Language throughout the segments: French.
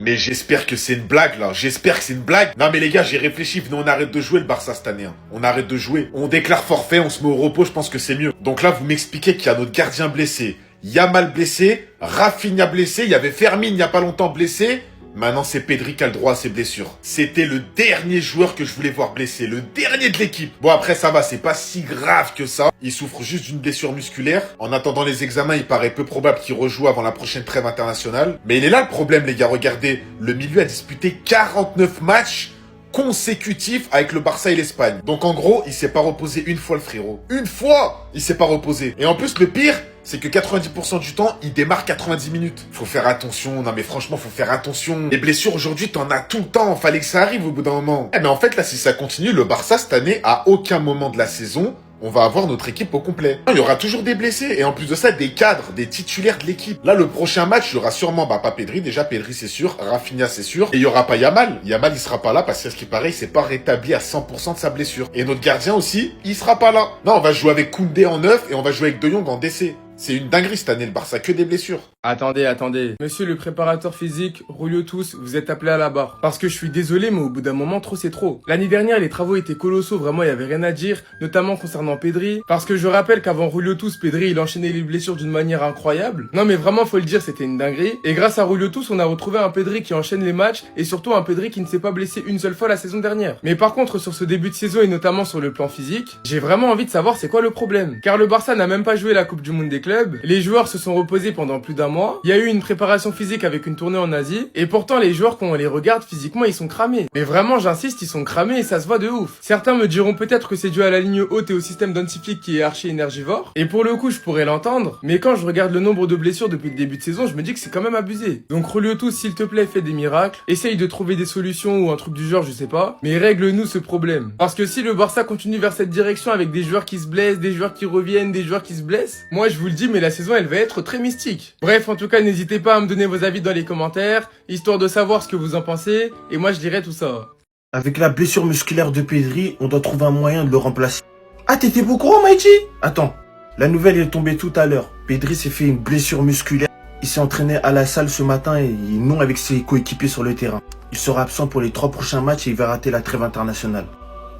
Mais j'espère que c'est une blague là, j'espère que c'est une blague. Non mais les gars, j'ai réfléchi, venez on arrête de jouer le Barça cette année. Hein. On arrête de jouer. On déclare forfait, on se met au repos, je pense que c'est mieux. Donc là, vous m'expliquez qu'il y a notre gardien blessé, Yamal blessé, Rafinha blessé, il y avait Fermin il n'y a pas longtemps blessé. Maintenant, c'est Pedri qui a le droit à ses blessures. C'était le dernier joueur que je voulais voir blessé, le dernier de l'équipe. Bon, après, ça va, c'est pas si grave que ça. Il souffre juste d'une blessure musculaire. En attendant les examens, il paraît peu probable qu'il rejoue avant la prochaine trêve internationale. Mais il est là le problème, les gars. Regardez, le milieu a disputé 49 matchs consécutifs avec le Barça et l'Espagne. Donc en gros, il s'est pas reposé une fois le frérot. Une fois, il s'est pas reposé. Et en plus, le pire, c'est que 90% du temps, il démarre 90 minutes. Faut faire attention, non mais franchement, faut faire attention. Les blessures aujourd'hui, t'en as tout le temps, fallait que ça arrive au bout d'un moment. Eh mais en fait, là, si ça continue, le Barça, cette année, à aucun moment de la saison, on va avoir notre équipe au complet. Il y aura toujours des blessés, et en plus de ça, des cadres, des titulaires de l'équipe. Là, le prochain match, il y aura sûrement, pas Pedri, déjà Pedri c'est sûr, Rafinha c'est sûr, et il y aura pas Yamal. Yamal, il sera pas là, parce qu'à ce qui paraît, il s'est pas rétabli à 100% de sa blessure. Et notre gardien aussi, il sera pas là. Non, on va jouer avec Koundé en neuf, et on va jouer avec De Jong en DC. C'est une dinguerie cette année, le Barça, que des blessures. Attendez. Monsieur le préparateur physique, Julio Tous, vous êtes appelé à la barre. Parce que je suis désolé, mais au bout d'un moment, trop c'est trop. L'année dernière, les travaux étaient colossaux, vraiment, il y avait rien à dire, notamment concernant Pedri. Parce que je rappelle qu'avant Julio Tous, Pedri, il enchaînait les blessures d'une manière incroyable. Non mais vraiment, faut le dire, c'était une dinguerie. Et grâce à Julio Tous, on a retrouvé un Pedri qui enchaîne les matchs, et surtout un Pedri qui ne s'est pas blessé une seule fois la saison dernière. Mais par contre, sur ce début de saison, et notamment sur le plan physique, j'ai vraiment envie de savoir c'est quoi le problème. Car le Barça n'a même pas joué la Coupe du Monde des clubs, les joueurs se sont reposés pendant plus d'un mois, il y a eu une préparation physique avec une tournée en Asie, et pourtant les joueurs quand on les regarde physiquement ils sont cramés. Mais vraiment j'insiste, ils sont cramés et ça se voit de ouf. Certains me diront peut-être que c'est dû à la ligne haute et au système densifique qui est archi énergivore, et pour le coup je pourrais l'entendre, mais quand je regarde le nombre de blessures depuis le début de saison, je me dis que c'est quand même abusé. Donc Julio Tous, s'il te plaît, fais des miracles, essaye de trouver des solutions ou un truc du genre, je sais pas, mais règle-nous ce problème. Parce que si le Barça continue vers cette direction avec des joueurs qui se blessent, des joueurs qui reviennent, des joueurs qui se blessent, moi je vous le dis, mais la saison elle va être très mystique. Bref, en tout cas, n'hésitez pas à me donner vos avis dans les commentaires, histoire de savoir ce que vous en pensez, et moi je dirai tout ça. Avec la blessure musculaire de Pedri, on doit trouver un moyen de le remplacer. Ah, t'étais pas au courant, Maïchi? Attends, la nouvelle est tombée tout à l'heure. Pedri s'est fait une blessure musculaire. Il s'est entraîné à la salle ce matin et non avec ses coéquipiers sur le terrain. Il sera absent pour les 3 prochains matchs et il va rater la trêve internationale.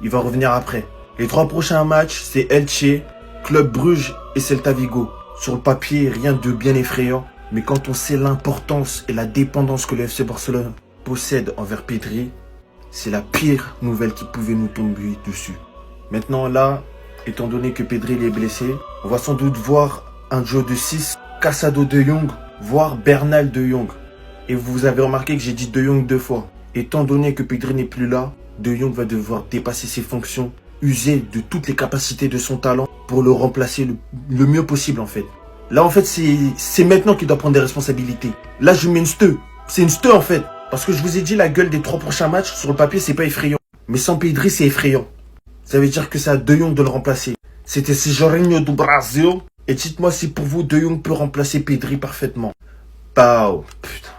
Il va revenir après. Les 3 prochains matchs, c'est Elche, Club Bruges et Celta Vigo. Sur le papier, rien de bien effrayant, mais quand on sait l'importance et la dépendance que le FC Barcelone possède envers Pedri, c'est la pire nouvelle qui pouvait nous tomber dessus. Maintenant là, étant donné que Pedri est blessé, on va sans doute voir un duo de 6, Casado de Jong, voire Bernal de Jong. Et vous avez remarqué que j'ai dit de Jong 2 fois. Étant donné que Pedri n'est plus là, de Jong va devoir dépasser ses fonctions, user de toutes les capacités de son talent pour le remplacer le mieux possible en fait. Là en fait c'est maintenant qu'il doit prendre des responsabilités. Là je mets une steu. C'est une steu en fait. Parce que je vous ai dit la gueule des 3 prochains matchs sur le papier c'est pas effrayant. Mais sans Pedri c'est effrayant. Ça veut dire que c'est à De Jong de le remplacer. C'était Jorginho do Brasil. Et dites-moi si pour vous De Jong peut remplacer Pedri parfaitement. Pau. Putain.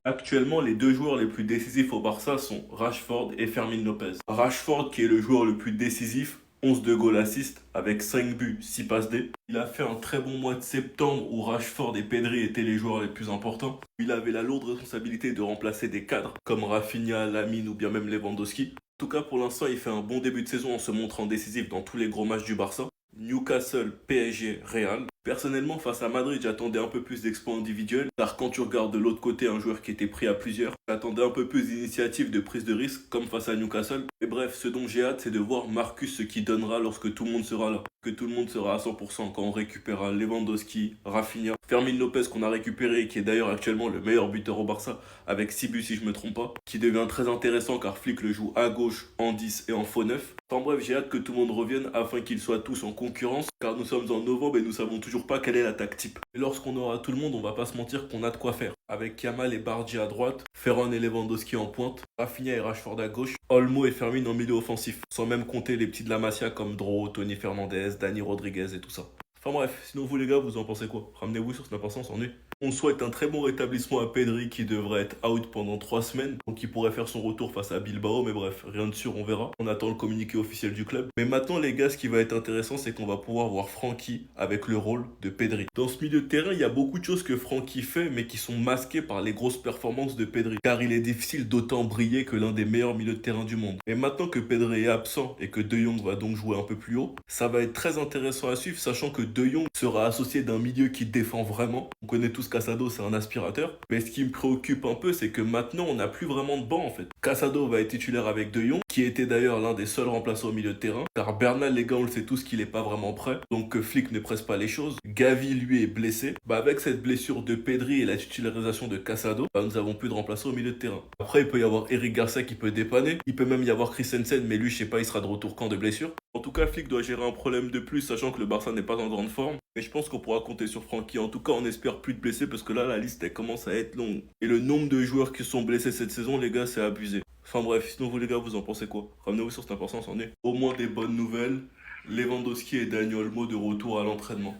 Actuellement, les 2 joueurs les plus décisifs au Barça sont Rashford et Fermin Lopez. Rashford qui est le joueur le plus décisif, 11 de goal assist avec 5 buts, 6 passes D. Il a fait un très bon mois de septembre où Rashford et Pedri étaient les joueurs les plus importants. Il avait la lourde responsabilité de remplacer des cadres comme Rafinha, Lamine ou bien même Lewandowski. En tout cas, pour l'instant, il fait un bon début de saison en se montrant décisif dans tous les gros matchs du Barça. Newcastle, PSG, Real. Personnellement, face à Madrid, j'attendais un peu plus d'exploits individuels, car quand tu regardes de l'autre côté un joueur qui était pris à plusieurs, j'attendais un peu plus d'initiative, de prise de risque, comme face à Newcastle. Mais bref, ce dont j'ai hâte, c'est de voir Marcus ce qu'il donnera lorsque tout le monde sera là. Que tout le monde sera à 100% quand on récupérera Lewandowski, Rafinha, Fermin Lopez qu'on a récupéré et qui est d'ailleurs actuellement le meilleur buteur au Barça, avec 6 buts si je me trompe pas, qui devient très intéressant car Flick le joue à gauche, en 10 et en faux 9. Enfin bref, j'ai hâte que tout le monde revienne afin qu'ils soient tous en concurrence, car nous sommes en novembre et nous savons toujours pas quelle est l'attaque type. Et lorsqu'on aura tout le monde, on va pas se mentir qu'on a de quoi faire. Avec Yamal et Bardi à droite, Ferran et Lewandowski en pointe, Rafinha et Rashford à gauche, Olmo et Fermin en milieu offensif, sans même compter les petits de la Masia comme Dro, Tony Fernandez, Dani Rodriguez et tout ça. Enfin bref, sinon vous les gars, vous en pensez quoi? Ramenez-vous sur Snap, on s'ennuie. On souhaite un très bon rétablissement à Pedri qui devrait être out pendant 3 semaines. Donc il pourrait faire son retour face à Bilbao. Mais bref, rien de sûr, on verra. On attend le communiqué officiel du club. Mais maintenant les gars, ce qui va être intéressant, c'est qu'on va pouvoir voir Frenkie avec le rôle de Pedri. Dans ce milieu de terrain, il y a beaucoup de choses que Frenkie fait, mais qui sont masquées par les grosses performances de Pedri. Car il est difficile d'autant briller que l'un des meilleurs milieux de terrain du monde. Et maintenant que Pedri est absent et que De Jong va donc jouer un peu plus haut, ça va être très intéressant à suivre, sachant que De Jong sera associé d'un milieu qui défend vraiment. On connaît tous Casado, c'est un aspirateur. Mais ce qui me préoccupe un peu, c'est que maintenant, on n'a plus vraiment de banc en fait. Casado va être titulaire avec De Jong, qui était d'ailleurs l'un des seuls remplaçants au milieu de terrain. Car Bernal, les gars, on le sait tous qu'il n'est pas vraiment prêt. Donc que Flick ne presse pas les choses. Gavi, lui, est blessé. Avec cette blessure de Pedri et la titularisation de Casado, nous avons plus de remplaçants au milieu de terrain. Après, il peut y avoir Eric Garcia qui peut dépanner. Il peut même y avoir Christensen, mais lui, je sais pas, il sera de retour quand de blessure. En tout cas, Flick doit gérer un problème de plus, sachant que le Barça n'est pas en grande forme. Mais je pense qu'on pourra compter sur Frenkie. En tout cas, on espère plus de blessés parce que là, la liste, elle commence à être longue. Et le nombre de joueurs qui sont blessés cette saison, les gars, c'est abusé. Enfin bref, sinon vous les gars, vous en pensez quoi? Ramenez-vous sur cette importance, on est. Au moins des bonnes nouvelles. Lewandowski et Dani Olmo de retour à l'entraînement.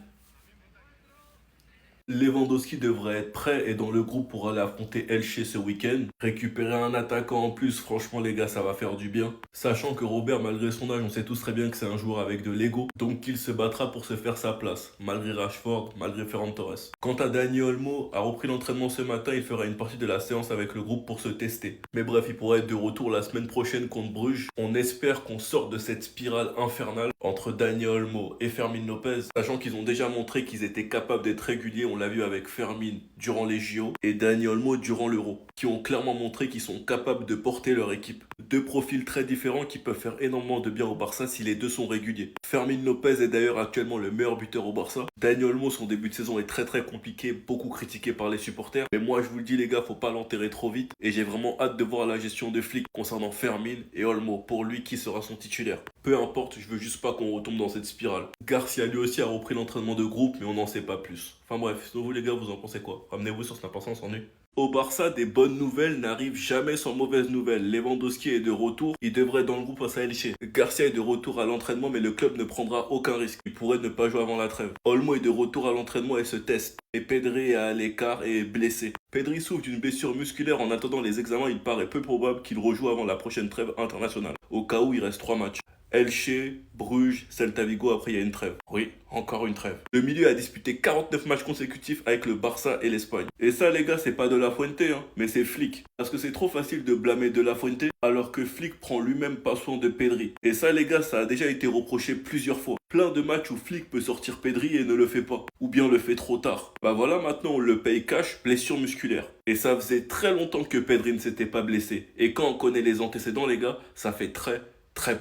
Lewandowski devrait être prêt et dans le groupe pour aller affronter Elche ce week-end. Récupérer un attaquant en plus, franchement les gars, ça va faire du bien. Sachant que Robert, malgré son âge, on sait tous très bien que c'est un joueur avec de l'ego. Donc il se battra pour se faire sa place, malgré Rashford, malgré Ferran Torres. Quant à Dani Olmo, a repris l'entraînement ce matin, il fera une partie de la séance avec le groupe pour se tester. Mais bref, il pourrait être de retour la semaine prochaine contre Bruges. On espère qu'on sorte de cette spirale infernale entre Dani Olmo et Fermin Lopez. Sachant qu'ils ont déjà montré qu'ils étaient capables d'être réguliers. On l'a vu avec Fermin durant les JO et Dani Olmo durant l'Euro, qui ont clairement montré qu'ils sont capables de porter leur équipe. Deux profils très différents qui peuvent faire énormément de bien au Barça si les deux sont réguliers. Fermin Lopez est d'ailleurs actuellement le meilleur buteur au Barça. Dani Olmo, son début de saison est très compliqué, beaucoup critiqué par les supporters. Mais moi je vous le dis les gars, faut pas l'enterrer trop vite. Et j'ai vraiment hâte de voir la gestion de Flick concernant Fermin et Olmo. Pour lui, qui sera son titulaire? Peu importe, je veux juste pas qu'on retombe dans cette spirale. Garcia lui aussi a repris l'entraînement de groupe, mais on n'en sait pas plus. Enfin bref, sinon vous les gars, vous en pensez quoi? Ramenez-vous sur cette importance en est. Au Barça, des bonnes nouvelles n'arrivent jamais sans mauvaises nouvelles. Lewandowski est de retour, il devrait être dans le groupe face à Elche. Garcia est de retour à l'entraînement, mais le club ne prendra aucun risque. Il pourrait ne pas jouer avant la trêve. Olmo est de retour à l'entraînement et se teste. Et Pedri est à l'écart et est blessé. Pedri souffre d'une blessure musculaire. En attendant les examens, il paraît peu probable qu'il rejoue avant la prochaine trêve internationale. Au cas où il reste 3 matchs. Elche, Bruges, Celta Vigo, après il y a une trêve. Oui, encore une trêve. Le milieu a disputé 49 matchs consécutifs avec le Barça et l'Espagne. Et ça les gars, c'est pas De La Fuente, mais c'est Flick. Parce que c'est trop facile de blâmer De La Fuente alors que Flick prend lui-même pas soin de Pedri. Et ça les gars, ça a déjà été reproché plusieurs fois. Plein de matchs où Flick peut sortir Pedri et ne le fait pas. Ou bien le fait trop tard. Bah voilà, maintenant on le paye cash, blessure musculaire. Et ça faisait très longtemps que Pedri ne s'était pas blessé. Et quand on connaît les antécédents les gars, ça fait très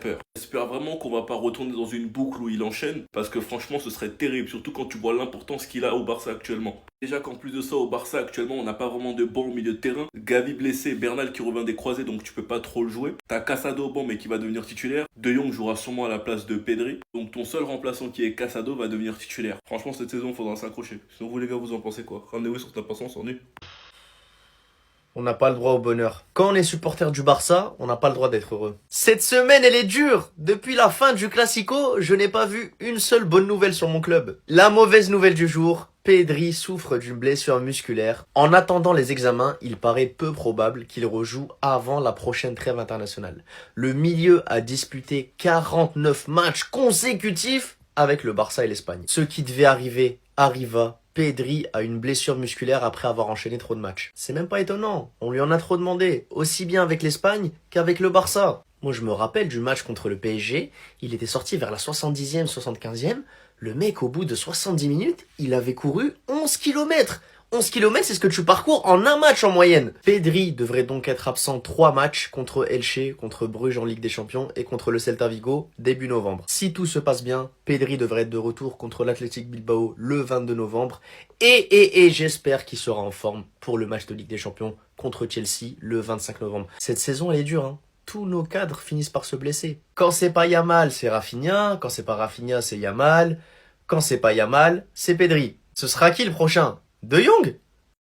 peur. J'espère vraiment qu'on va pas retourner dans une boucle où il enchaîne, parce que franchement ce serait terrible, surtout quand tu vois l'importance qu'il a au Barça actuellement. Déjà qu'en plus de ça, au Barça actuellement, on n'a pas vraiment de banc au milieu de terrain. Gavi blessé, Bernal qui revient des croisés, donc tu peux pas trop le jouer. T'as Casado au banc, mais qui va devenir titulaire. De Jong jouera sûrement à la place de Pedri. Donc ton seul remplaçant qui est Casado va devenir titulaire. Franchement, cette saison, il faudra s'accrocher. Sinon vous les gars, vous en pensez quoi? Ramenez-vous sur ta patience, on est. On n'a pas le droit au bonheur. Quand on est supporter du Barça, on n'a pas le droit d'être heureux. Cette semaine, elle est dure. Depuis la fin du Classico, je n'ai pas vu une seule bonne nouvelle sur mon club. La mauvaise nouvelle du jour, Pedri souffre d'une blessure musculaire. En attendant les examens, il paraît peu probable qu'il rejoue avant la prochaine trêve internationale. Le milieu a disputé 49 matchs consécutifs avec le Barça et l'Espagne. Ce qui devait arriver, arriva. Pedri a une blessure musculaire après avoir enchaîné trop de matchs. C'est même pas étonnant, on lui en a trop demandé, aussi bien avec l'Espagne qu'avec le Barça. Moi je me rappelle du match contre le PSG, il était sorti vers la 70e, 75e, le mec au bout de 70 minutes, il avait couru 11 km. 11 km, c'est ce que tu parcours en un match en moyenne. Pedri devrait donc être absent 3 matchs contre Elche, contre Bruges en Ligue des Champions et contre le Celta Vigo début novembre. Si tout se passe bien, Pedri devrait être de retour contre l'Athletic Bilbao le 22 novembre. Et j'espère qu'il sera en forme pour le match de Ligue des Champions contre Chelsea le 25 novembre. Cette saison, elle est dure, hein. Tous nos cadres finissent par se blesser. Quand c'est pas Yamal, c'est Rafinha. Quand c'est pas Rafinha, c'est Yamal. Quand c'est pas Yamal, c'est Pedri. Ce sera qui le prochain? De Jong?